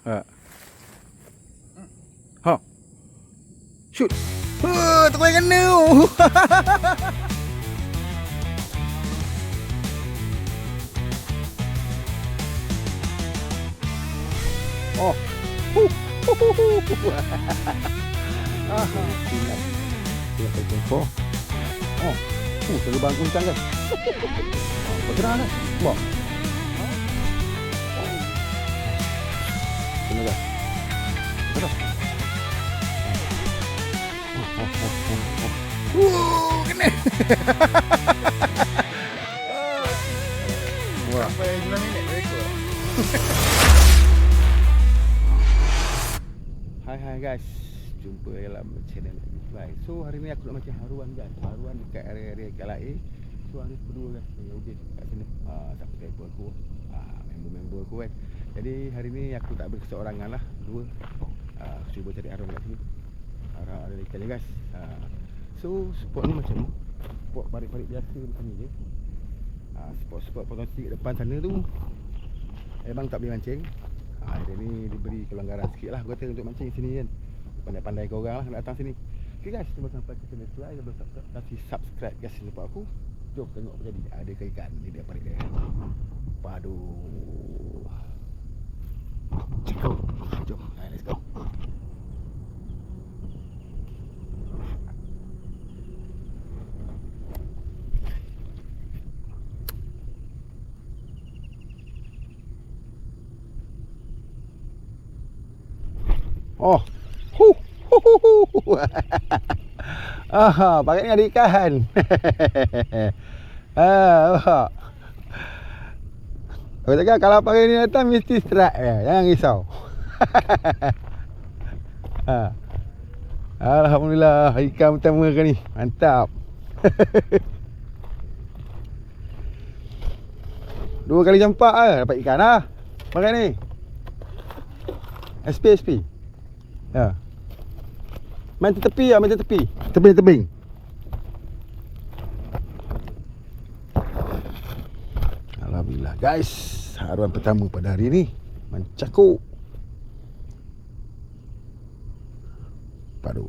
Ha. Ha. Shoot. Tak boleh kena. Oh. Silap. Oh. Terbang kuncang guys. Bergerak kan? Bawa. Kena guys. Bergerak. Kena. Wah. Sampai 9 minit rekod. Hai guys. Jumpa dalam channel Fly. So hari ni aku nak macam haruan guys. Haruan dekat area-area KLIA. So hari kedua guys. Okey kat sini. Subscriber aku. Member-member aku kan. Jadi hari ni aku tak berkeseorangan lah. Dua. Aku cuba cari haruan kat sini. Harap ada ikan ni guys. So spot ni macam spot parit-parit biasa macam ni je. Spot-spot potong stick depan sana tu memang tak boleh mancing. Dia ni diberi kelonggaran sikit lah aku kata untuk mancing sini kan. Pandai-pandai kau orang lah nak datang sini. Okay guys, terima sampai ke channel Fly. Kalau kasih subscribe guys support aku. Jom tengok apa jadi. Ada ke ikan ni dia parit dia. Padu. Cikgu. Jom, let's go. Oh. Pakai ni ada ikan. Aku cakap kalau pakai ni datang mesti strike ya. Jangan risau. Alhamdulillah ikan pertama kali ni. Mantap. 2 kali campak dapat ikan lah. Pakai ni. SP. Ya. Main tepi lah, main tepi. Tebing. Alhamdulillah guys. Haruan pertama pada hari ni. Mencakuk. Padu.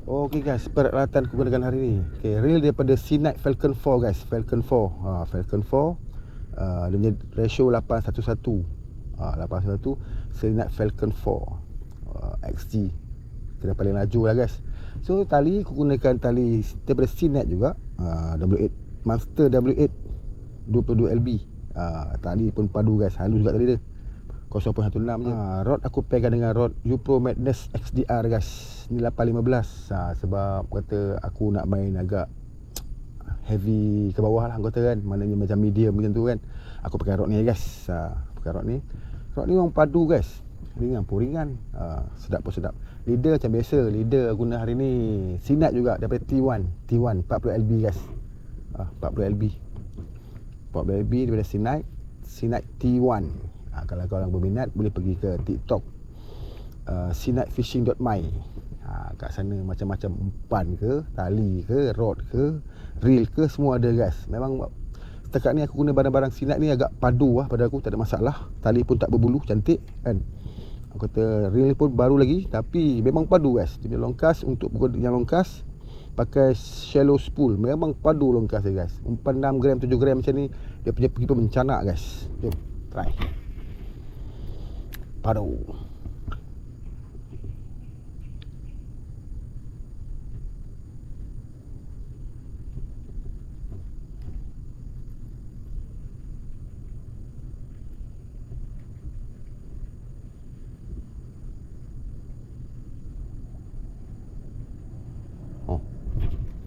Okey guys, peralatan aku gunakan hari ni. Okey, reel daripada Seanight Falcon 4 guys. Falcon 4. Falcon 4. Dia punya ratio 811. 811 Seanight Falcon 4 XG. Kena paling laju lah guys. So tali aku gunakan tali daripada Seanight juga. W8 Monster W8 22LB. Tali pun padu guys. Halus juga tali dia. 0.16 je. Rod aku pegang dengan rod Upro Madness XDR guys. Ni 815. Sebab kata aku nak main agak heavy ke bawah lah aku kata kan. Maknanya macam medium macam tu kan. Aku pakai rod ni guys. Pakai rod ni. Rod ni orang padu guys. Ringan pun ringan. Sedap pun sedap. Leader macam biasa. Leader guna hari ni Seanight juga daripada T1 40LB guys. 40LB daripada Seanight T1. Kalau korang berminat boleh pergi ke TikTok seanightfishing.my. Kat sana macam-macam umpan ke, tali ke, rod ke, reel ke, semua ada guys. Memang setakat ni aku guna barang-barang Seanight ni agak padu lah pada aku, tak ada masalah. Tali pun tak berbulu, cantik kan. Aku kata reel pun baru lagi, tapi memang padu guys. Dia punya longkas, untuk pukul yang longkas pakai shallow spool, memang padu longkas dia guys. Umpan 6 gram, 7 gram macam ni, dia punya pergi pun mencanak guys. Jom try. Padu.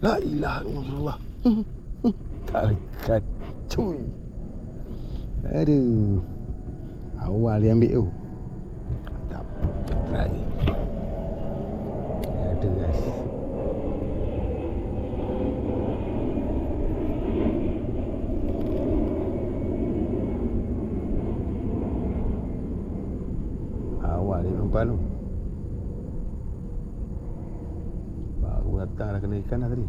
La ilaha illallah. Takat cuy. Aduh. Awal dia ambil tu. Mantap. Try. Ada guys. Awal dia umpan tu. Datang dah kena ikan dah tadi.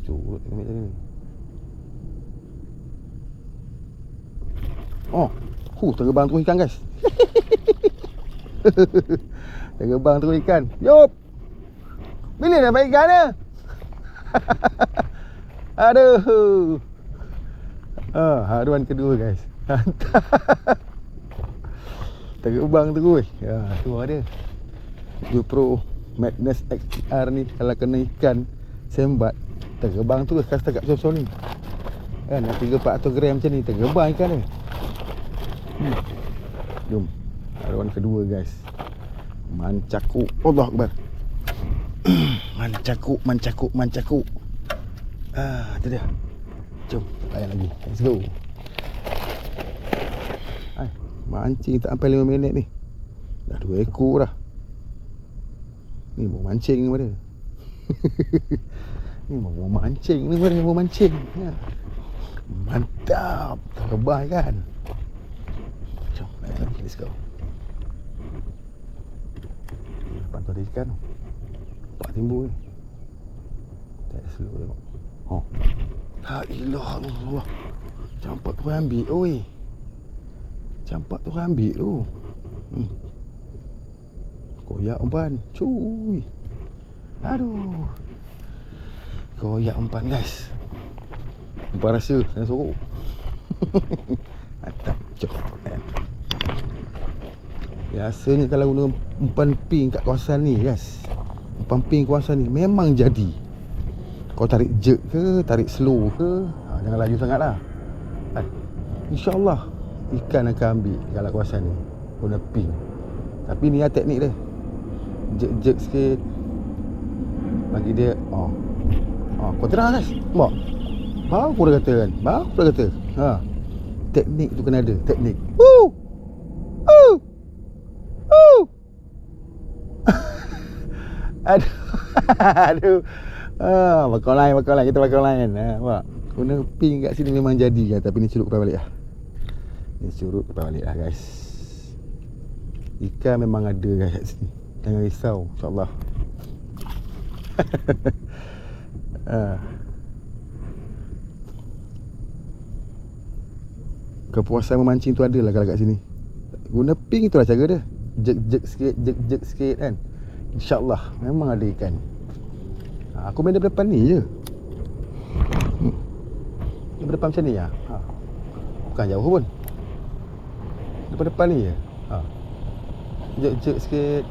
Curut ambil tadi ni. Oh, terbang terus ikan guys. Terbang terus ikan. Yup. Bila dah dapat ikan ni? Aduh. Haruan kedua guys. Terbang terus. Tu ada. GoPro Madness XR ni kalau kena ikan sembat, terbang terus kat setakat macam ni. Kan 300-400 gram macam ni, terbang ikan ni. Jom. Haruan kedua guys. Mancakuk. Allah Akbar. Mancakuk. Tu dia. Jom, layan lagi. Let's go. Mancing tak sampai 5 minit ni. Dah 2 ekor dah. Ni mau mancing ni pada. Ni mau mancing ni pada, mau mancing. Mantap. Terbang kan. Jom, layan lagi. Let's go. Depan tu ada ikan tu. Nampak timbul ni. Tak slow tengok. La ilaha illallah. Campak tu ambil oi. Campak tu ambil tu. Koyak umpan. Cuy. Aduh. Koyak umpan guys. Umpan rasa saya sorok. Mantap. Jom. Biasanya kalau guna umpan ping kat kawasan ni guys, umpan ping kawasan ni memang jadi. Kau tarik jerk ke, tarik slow ke, jangan laju sangat lah. InsyaAllah ikan akan ambil kalau kawasan ni guna ping. Tapi ni lah teknik dia. Jerk-jerk sikit, bagi dia. Kau terang guys. Nampak? Baru aku dah kata kan. Teknik tu kena ada. Teknik. Aduh. Bakal lain. Kita bakal lain. Nampak? Guna ping kat sini memang jadi kan. Tapi ni curut kepala balik lah. Guys. Ikan memang ada guys kat sini. Jangan risau, insyaAllah. Kepuasan memancing tu adalah kalau kat sini. Guna ping tu lah cara dia. Jerk sikit kan. InsyaAllah memang ada ikan. Aku main daripada depan ni je. Daripada depan macam ni lah. Bukan jauh pun. Daripada depan ni je. Jerk sikit.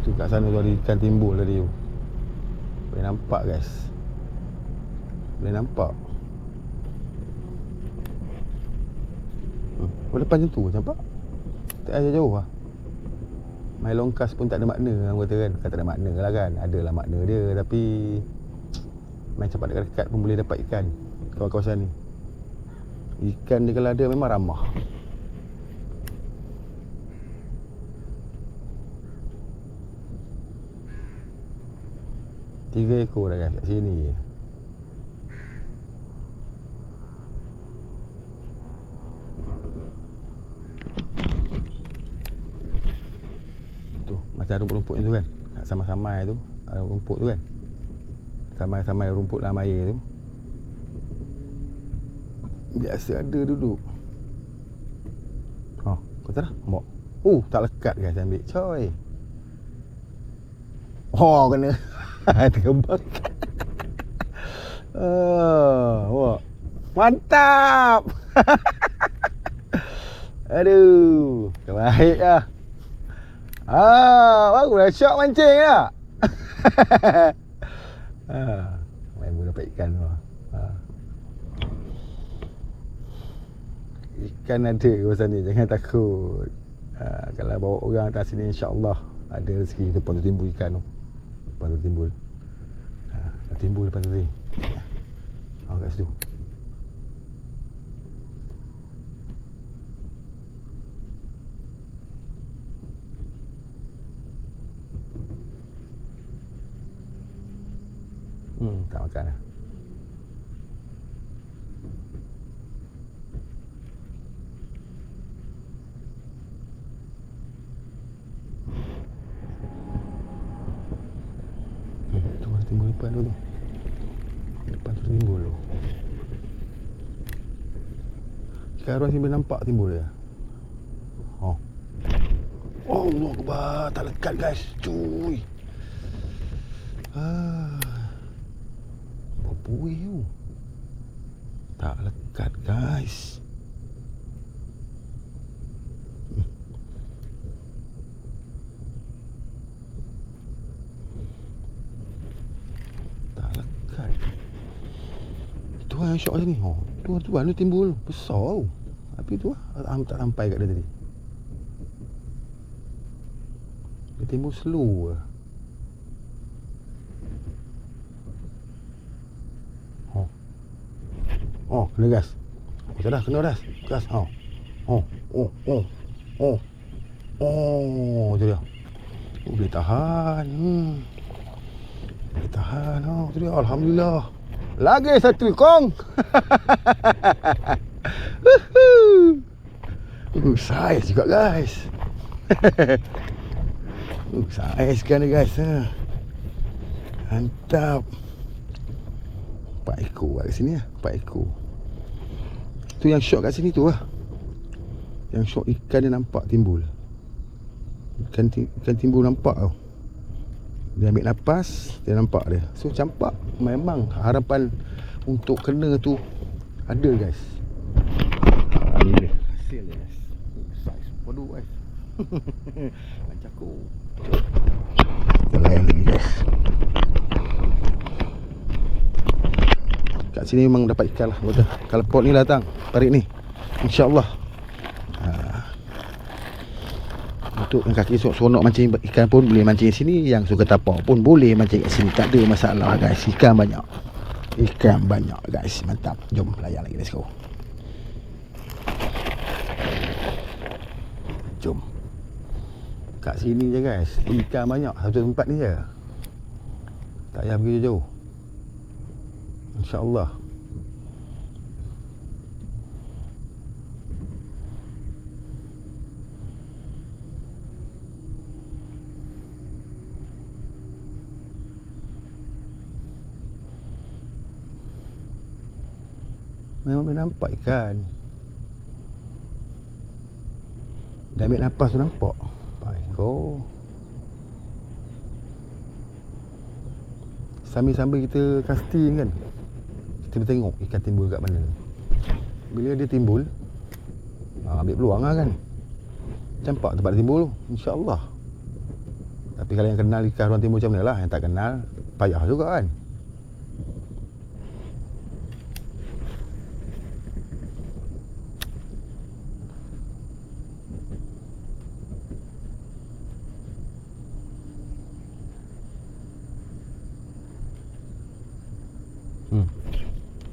Tu kat sana tu ada ikan timbul tadi tu. Boleh nampak guys. Boleh nampak. Depan macam tu nampak. Tak ada jauh lah. Main longkas pun tak ada makna. Orang kata kan, tak ada makna lah kan. Adalah makna dia. Tapi main cepat dekat-dekat pun boleh dapat ikan kawasan ni. Ikan dia kalau ada memang ramah. Tiga ekor dah guys kat sini. Tu macam rumput-rumput tu kan. Samai-samai tu, rumput tu kan. Samai-samai rumput dalam air tu. Biasa ada duduk. Kau tahu mak. Tak lekat guys ambil. Coy. Kena. Terbang. Mantap. Aduh, terbaik lah. Baru dah syok mancing lah. Main pun dapat ikan tu. Ikan ada kawasan ni, jangan takut. Kalau bawa orang atas sini, insyaAllah ada rezeki. Depan tu timbul ikan tu. Depan tu timbul. Dah timbul depan tu tadi. Kat situ. Tak makan lah. timbul depan tu. Depan tu timbul tu. Sekarang sini boleh nampak timbul dia. Oh. Oh, Allah Akbar. Tak lekat guys. Cuy. Berbuih tu. Tak lekat guys. Tak lekat. Itu yang syok sini. Oh, tu tu timbul besar tau. Tapi tu tak sampai kat dia tadi. Dia timbul slow lah. Oh, kena gas. Macam dah, kena gas. Gas. Oh, tu dia. Boleh tahan. Boleh tahan. Tu dia. Alhamdulillah. Lagi satu kong. Saiz juga guys. Saiz kan guys. Mantap. 4 ekor kat sini lah. 4 ekor. Tu yang syok kat sini tu lah. Yang syok ikan dia nampak timbul. Ikan timbul nampak tau. Dia ambil nafas, dia nampak dia. So campak memang harapan untuk kena tu ada guys. Ini dia hasil dia guys. Saiz padu guys. Macam aku. Kita layan lagi guys. Kat sini memang dapat ikan lah. Betul. Kalau pot ni datang tarik ni, InsyaAllah. Untuk yang kaki sonok mancing ikan pun boleh mancing sini. Yang suka tapak pun boleh mancing kat sini. Tak ada masalah guys. Ikan banyak. Ikan banyak guys. Mantap. Jom layan lagi. Let's go. Jom. Kat sini je guys. Ikan banyak. Satu tempat ni je. Tak payah pergi jauh. InsyaAllah. Memang boleh nampak ikan. Dah ambil nafas tu nampak. Baiklah. Sambil-sambil kita casting kan, kita tengok ikan timbul kat mana. Bila dia timbul, ambil peluang lah kan. Campak tempat dia timbul tu, InsyaAllah. Tapi kalau yang kenal ikan ruang timbul macam mana lah. Yang tak kenal, payah juga kan.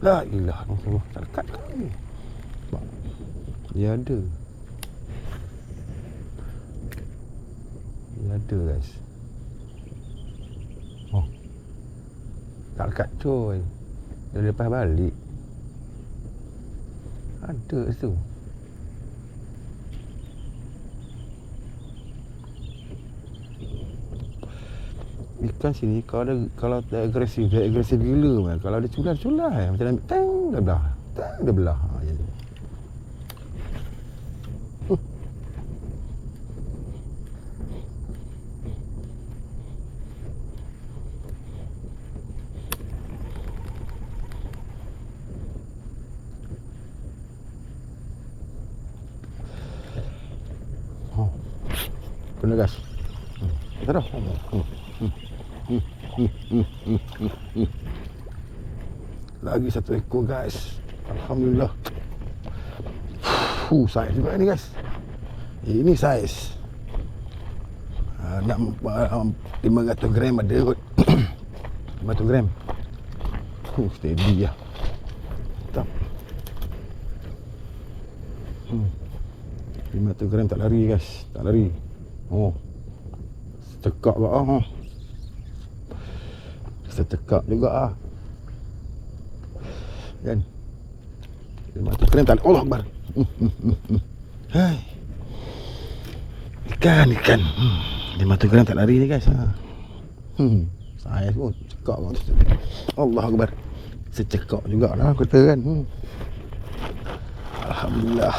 La ilaha illallah. Tak dekat kan ni. Dia ada. Dia ada guys. Oh. Tak dekat coy. Dia lepas balik. Ada tu. Ikan sini kalau dia agresif gila man. Kalau dia culah macam ambil tang dah belah. Tang dah belah. Jadi. Kena gas. Tak dah. Lagi satu ekor guys. Alhamdulillah. Saiz juga ni guys. Ini saiz. Nak 500 gram ada kot. 500 gram. Steady lah. Tak. 500 gram tak lari guys. Tak lari. Oh. Tekak juga Setekak juga kan. 500 gram tak lari. Allah Akbar. Hai. Ikan 500 gram tak lari ni guys. Saya pun cekak kau tu. Allah Akbar. Secekak jugalah kata kan. Alhamdulillah.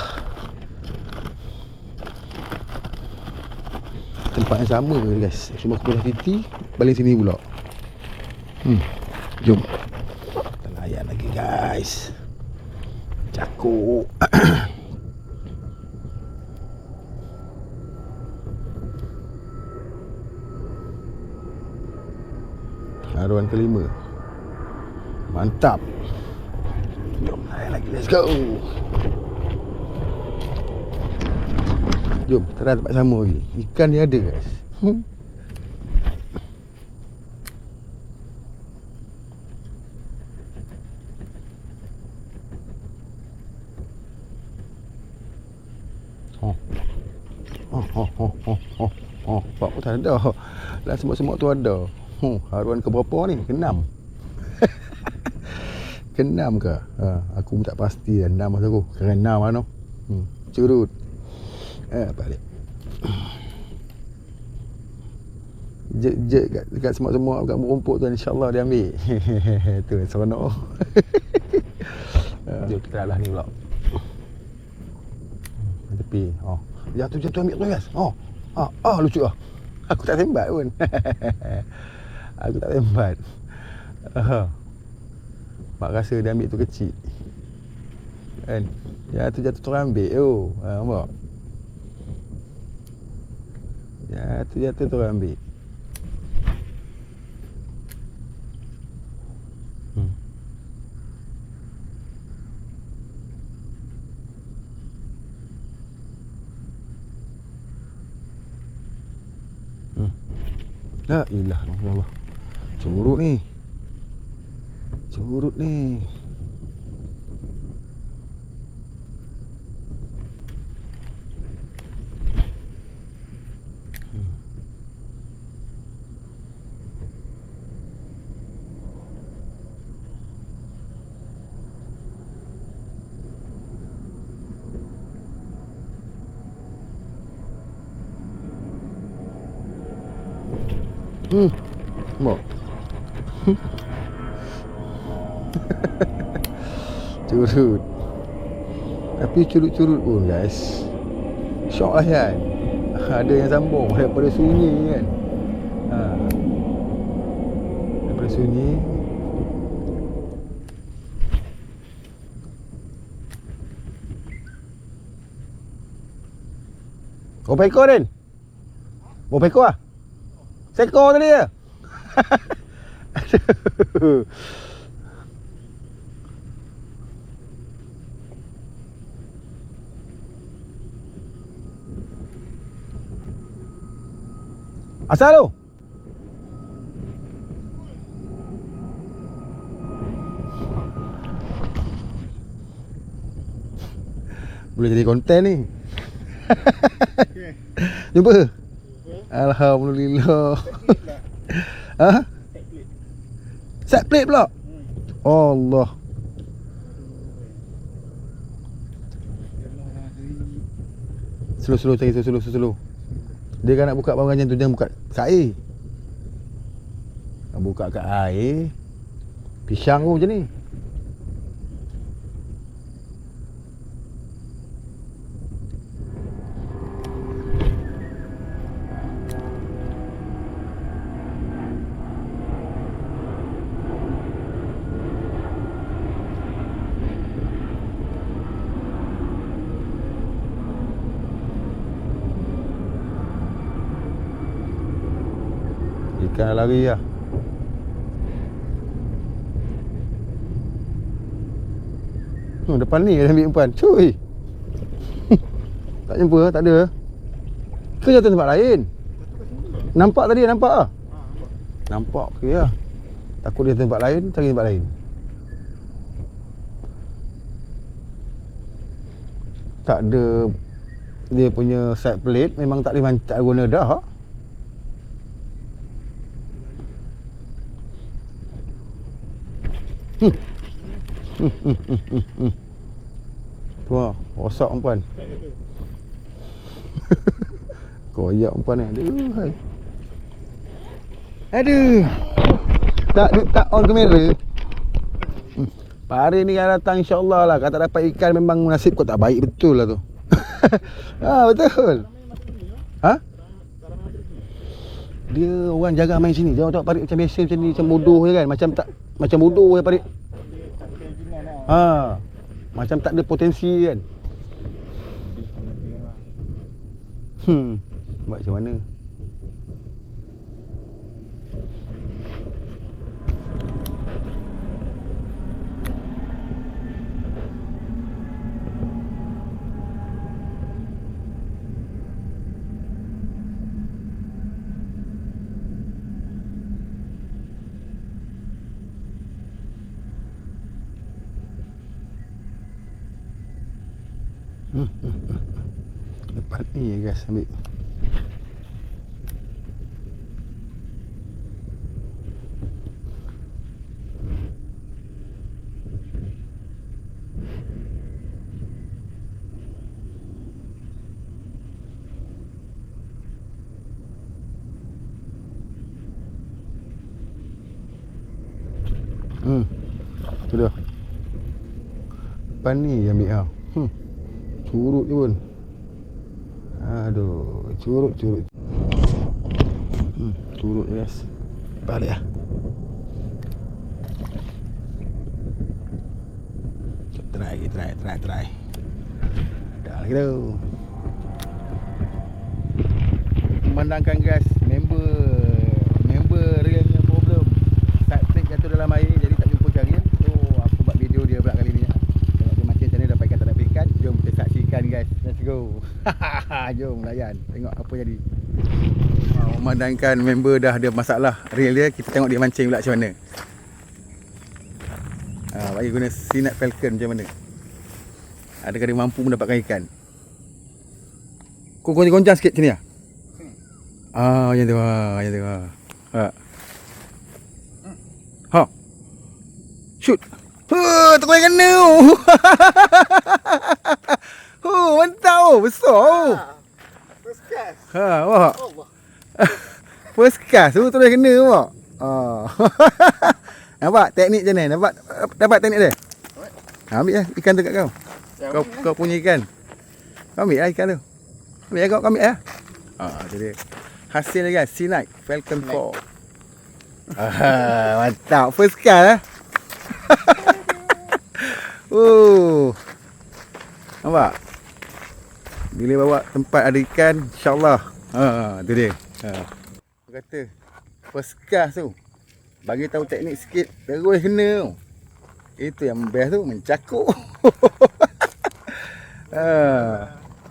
Tempat yang sama guys. Cuma aku dah titi balik sini pula. Jom. Kita layan lagi guys. Cakuk. Haruan kelima. Mantap. Jom layan lagi. Let's go. Jom, try tempat sama lagi. Ikan dia ada guys. Pak pun tak ada. Lah semua tu ada. Haruan ke berapa ni? Ke-6. Ke-6 ke? Aku pun tak pasti lah. 6 masa aku. Kira 6 lah no. Curut. Balik. Jek dekat semak-semak kat rumput tu, insya-Allah dia ambil. Tu seronok. Jom kita lah ni pula. Tepi. Jatuh ambil tu guys. Lucu ah. Aku tak sembat pun. Aku tak sembat. Mak rasa dia ambil tu kecil. Kan? Jatuh terang ambil tu. Nampak? Jatuh terang ambil. La ilaha illallah. Curut ni. Mak. Curut. Tapi curut-curut pun guys. Syok lah kan. Ada yang sambung daripada sunyi kan. Daripada sunyi. Berapa ekor Din? Berapa ekor lah? Sekor tadi ya? Aduh. Asal tu? Boleh jadi konten ni. Jumpa. Alhamdulillah. Set plate pula. Allah. Slow cari slow. Dia kan nak buka barang macam tu, jangan buka kat air. Nak buka kat air. Pisang tu macam ni. Ikan lari lah. Depan ni ada ambil umpan. Cuy. Tak jumpa, tak ada. Ke jatuh tempat lain? Nampak tadi, nampak lah. Nampak okey lah. Takut dia tempat lain, cari tempat lain. Tak ada dia punya side plate, memang tak boleh tak guna dah. Wah, rosak umpan. Koyak umpan ni. Aduh. tak on kamera. Pak Hari ni kan datang insya-Allah lah. Kalau tak dapat ikan memang nasib kau tak baik betul lah tu. Betul. Ha? Dia orang jarang main sini. Jangan tengok Parik macam biasa macam ni, macam bodoh je kan. Macam bodoh je Parik. Macam tak ada potensi kan. Buat macam mana? Lepas ni guys, ambil. Tu dah. Lepas ni ambil tau. Curut je pun. Aduh, curut. Curut je guys. Balik lah. Try. Dah lagi tu. Memandangkan guys, member real punya problem. Side plate jatuh dalam air, jadi tak jumpa ikan real. So aku buat video dia pula kali ni. Tengok dia mancing macam mana, dapat ikan tak dapat ikan. Jom kita saksikan guys. Let's go. Jom layan. Tengok apa jadi. Memandangkan member dah ada masalah reel dia, kita tengok dia mancing pula macam mana. Bagi guna Sinat Falcon macam mana. Adakah dia mampu mendapatkan ikan? Kau goncang sikit macam ni lah. Yang tu. Shoot. Tak boleh kena. Mantap. Besar. First cast. Wah. First cast tu boleh kena awak. Nampak teknik macam mana? Dapat teknik dia? Ambil lah ikan tu kat kau. Kau punya ikan. Kau ambil lah ikan tu. Ambil lah kau ambil lah. Tu dia. Hasil dia guys, Sinat Falcon 4. Mantap. First cast lah. Nampak? Bila bawa tempat ada ikan, insyaAllah. Tu dia. Aku kata first cast tu, bagi tahu teknik sikit, terus kena. Itu yang best tu, mencakuk.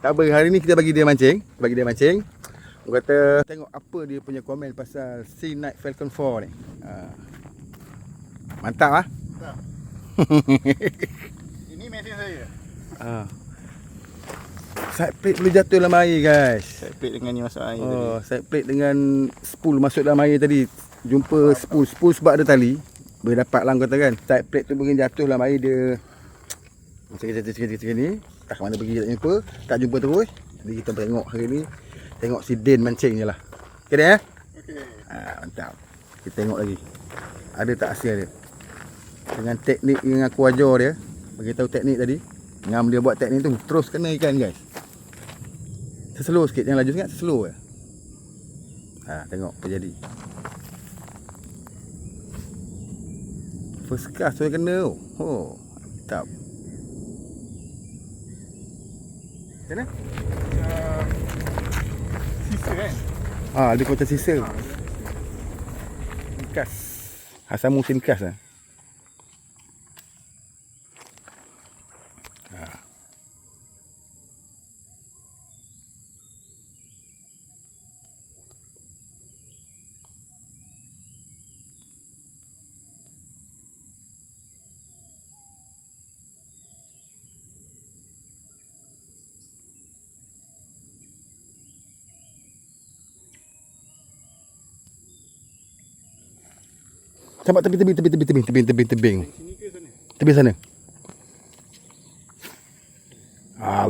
Tak apa, hari ni kita bagi dia mancing. Aku kata tengok apa dia punya komen pasal Sinat Falcon 4 ni. Mantap ah. Ini mesin saya. Side plate boleh jatuh dalam air guys. Side plate dengan ni masuk air tadi. Side plate dengan spool masuk dalam air tadi. Jumpa spool sebab ada tali. Boleh dapat lah kata kan. Side plate tu mungkin jatuh dalam air dia. Macam ni. Tak mana pergi tak jumpa. Tak jumpa terus. Jadi kita tengok hari ni. Tengok si Den mancing je lah. Okay dah ya? Okey. Mantap. Kita tengok lagi. Ada tak hasil dia. Dengan teknik yang aku ajar dia. Bagi tahu teknik tadi. Ngam dia buat teknik tu. Terus kena ikan guys. Slow sikit. Jangan laju sangat. Slow je. Tengok apa jadi. First cast tu kena tu. Mantap. Macam mana? Sisa kan? Dia macam sisa. Kas. Asal musim kas lah. Sampai tebing. Sini ke sana? Tebing sana.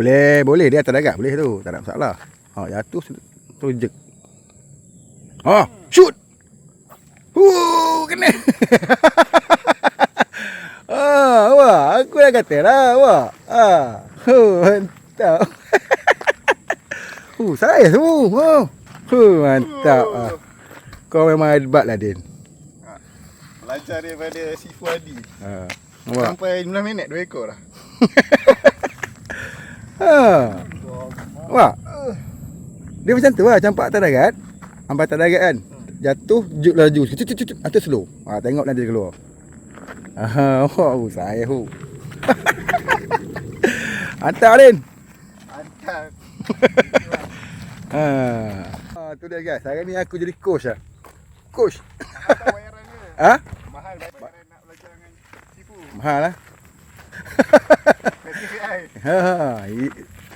Boleh. Dia atas darat boleh tu. Tak ada masalah. Jatuh terus jek. Shoot. kena. Wah, aku dah kata lah, wah. Mantap. Saya semua. Mantap. Kau memang hebat lah, Din. Belajar daripada Sifu Adi. Nampak? Sampai 15 minit 2 ekor dah. Wah. Dia macam tu lah, campak atas darat. Hampa atas darat kan. Jatuh, juk laju. Atas slow. Tengok nanti dia keluar. Saya hu. Hantar, Din. Hantar. Tu dia guys. Hari ni aku jadi coach lah. Coach. Hantar bayaran dia. Mahal bayaran nak belajar dengan Sifu. Mahal lah.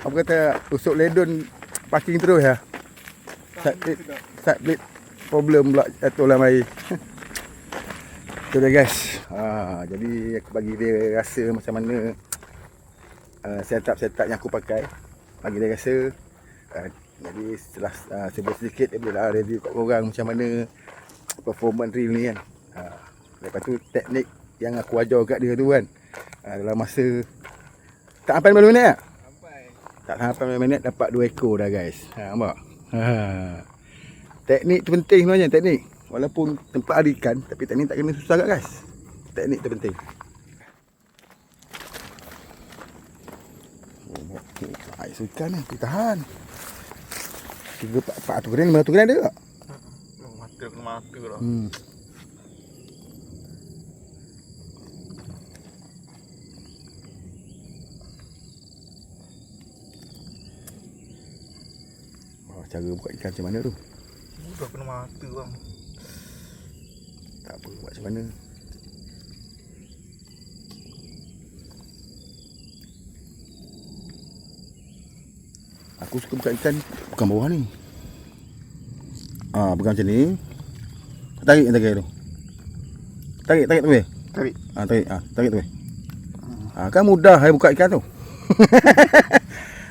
Apa kata, usuk ledon parking terus lah. Start plate problem pula jatuh dalam air. Tu dia guys. Jadi aku bagi dia rasa macam mana setup yang aku pakai. Bagi dia rasa. Jadi setelah sebut sedikit dia boleh lah review kat korang macam mana performance reel ni kan. Lepas tu teknik yang aku ajar kat dia tu kan. Dalam masa tak sampai 15 minit tak? Tak sampai 15 minit dapat 2 ekor dah guys. Nampak? Teknik tu penting sebenarnya, teknik. Walaupun tempat ada ikan, tapi teknik tak kena susah kat guys. Teknik tu penting. Air ikan ni, kita tahan. 400 gram, 500 gram ada tak? Mata kena mata lah. Cara buka ikan macam mana tu? Dah kena mata bang. Tak apa, buat macam mana? Aku suka buka ikan bukan bawah ni. Bukan macam ni. Tarik tu. Tarik tu weh. Tarik. Tarik tu weh. Kan mudah saya buka ikan tu.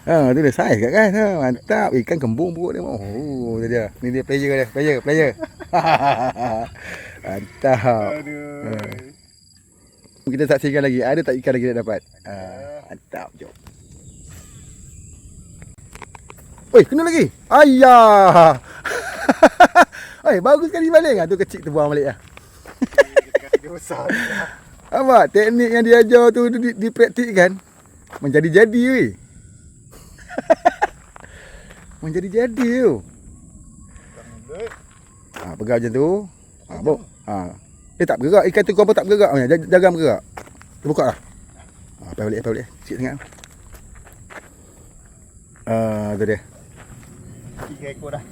Tu dia saiz kat kan. Mantap. Ikan kembung buruk dia. Tu dia. Ni dia player dia. Player. Mantap. Kita saksikan lagi. Ada tak ikan lagi nak dapat? Mantap. Jom. Oi, kena lagi. Ayah. Oi, bagus sekali balik. Tu kecil tu buang balik lah. Dia besar. Apa? Teknik yang dia ajar tu dipraktikkan. Menjadi-jadi weh. Menjadi-jadi tu. Pegang macam tu. Dia tak bergerak. Ikan tu kau apa tak bergerak. Jangan bergerak. Dia buka lah. Pakai balik. Sikit sangat. Tu dia. 3 ekor dah.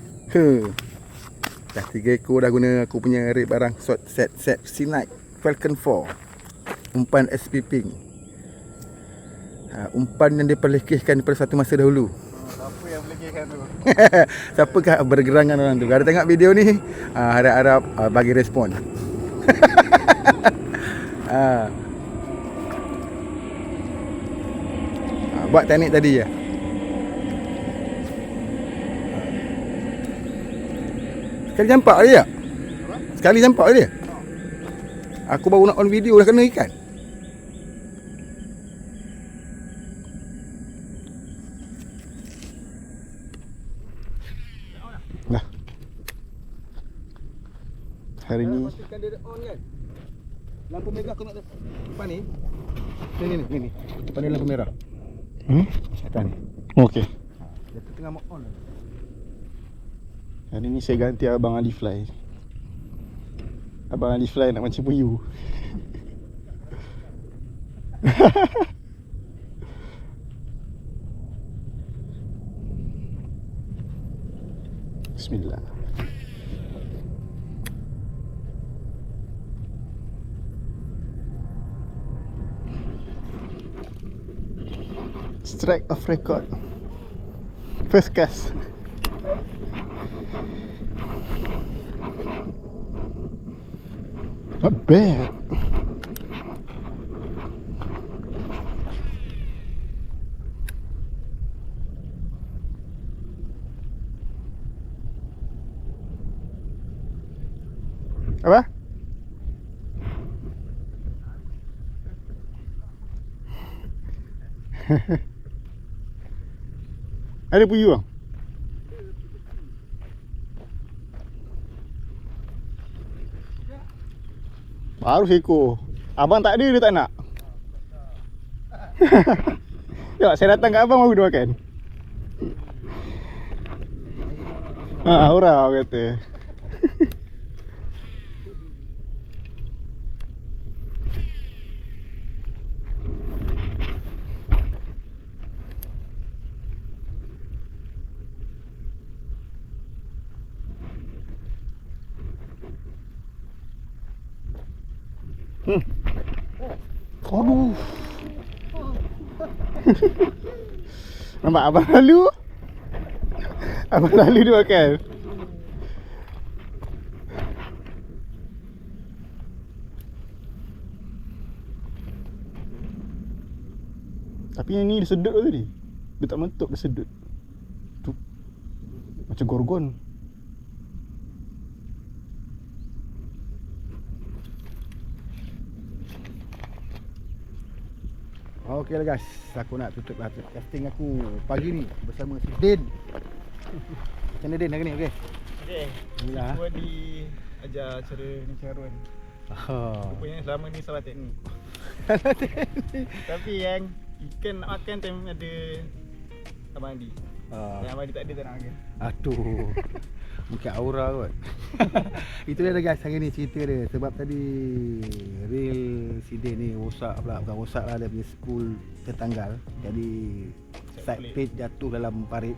Dah 3 ekor dah guna aku punya rig barang set Seanight Falcon 4. Umpan SP Pink. Umpan yang diperlekehkan pada satu masa dahulu. Siapa yang melekehkan tu? Siapakah bergerangan orang tu? Kalau tengok video ni, harap-harap bagi respon. Buat teknik tadi je. Sekali campak dia. Sekali campak dia. Aku baru nak on video dah kena ikan. Dah. Hari ni pastikan dia on kan. Lampu merah aku nak depan ni. Ni. Depan ni lampu merah. Atas ni. Okey. Dia tengah on. Hari ni saya ganti Abang Ali Fly. Abang Ali Fly nak macam puyuh. Bismillah. Strike of record. First cast. Not bad. Apa? Ada puyuh bang? Baru seekor. Abang tak ada, dia tak nak. Tengok, saya datang kat abang baru dia makan. Orang kata. Aduh. Nampak abang lalu. Abang lalu dia makan. Tapi yang ni dia sedut tadi. Dia tak mentuk, dia sedut. Tu macam gorgon. Okey lah guys, aku nak tutup lah casting aku pagi ni bersama si Din. Macam mana Din hari ni? Okey. Okey. Alhamdulillah. Aku diajar cara ni carun. Rupanya selama ni salah teknik. Tapi yang ikan nak makan time ada Abang Adi. Yang Abang Adi tak ada tak nak makan. Aduh. Mungkin aura kot. Itu dia guys hari ni cerita dia. Sebab tadi reel si Din ni rosak pula. Bukan rosak lah, dia punya spool tertanggal. Jadi side plate jatuh dalam parit.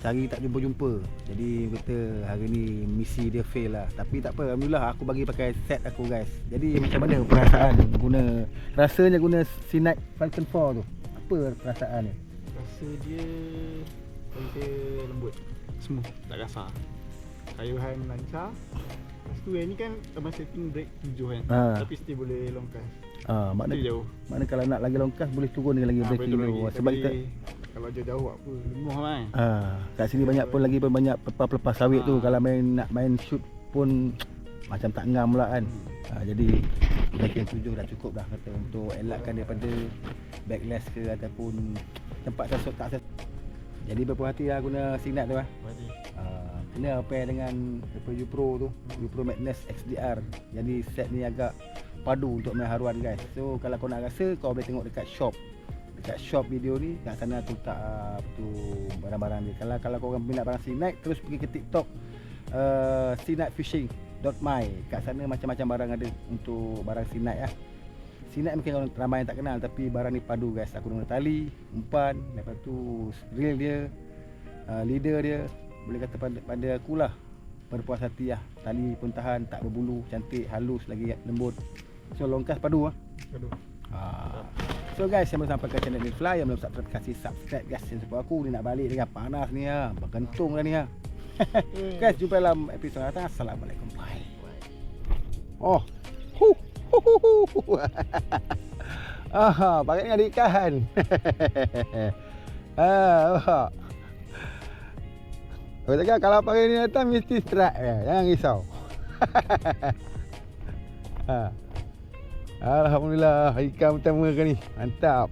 Cari tak jumpa-jumpa. Jadi kata hari ni misi dia fail lah. Tapi tak apa, alhamdulillah aku bagi pakai set aku guys. Jadi macam mana perasaan rasanya guna Sinite Falcon 4 tu? Apa perasaan dia? Rasa dia lembut. Smooth, tak kasar. Kayuhan lancar. Lepas tu yang ni kan abang setting brake 7 kan. Tapi still boleh longkas. Makna jauh. Makna kalau nak lagi longkas boleh turun lagi braking tu. Sebab kita kalau jauh-jauh apa lenguh lah kan. Kat sini banyak pun lagi pun banyak pelepas sawit tu. Kalau nak main shoot pun macam tak ngam pula kan. Jadi braking 7 dah cukup dah kata untuk elakkan daripada backlash ke ataupun tempat tersot tak set. Jadi berpuas hati lah guna Sinite tu lah. Kena pair dengan U-Pro tu, U-Pro Madness XDR. Jadi set ni agak padu untuk main haruan guys. So kalau kau nak rasa, kau boleh tengok dekat shop. Dekat shop video ni, kat sana tu tak tu barang-barang dia. Kalau kau orang minat barang Sinite, terus pergi ke TikTok sinitefishing.my. Kat sana macam-macam barang ada untuk barang Sinite lah. Sinite mungkin orang ramai yang tak kenal, tapi barang ni padu guys. Aku guna tali, umpan, lepas tu reel dia, leader dia. Boleh kata pada aku lah, berpuas hati lah. Tali pun tahan, tak berbulu, cantik, halus lagi lembut. So longkas padu lah. So guys, yang belum sampai ke channel Fly, yang belum subscribe, kasih subscribe guys. Yang support aku, dia nak balik dengan panas ni lah, bergantung lah ni lah. Guys, jumpa dalam episod datang. Assalamualaikum. Bye. Pakai dengan ikan. Aku cakap kalau pagi ni datang mesti strike ya. Jangan risau. Alhamdulillah, ikan pertama kali. Mantap.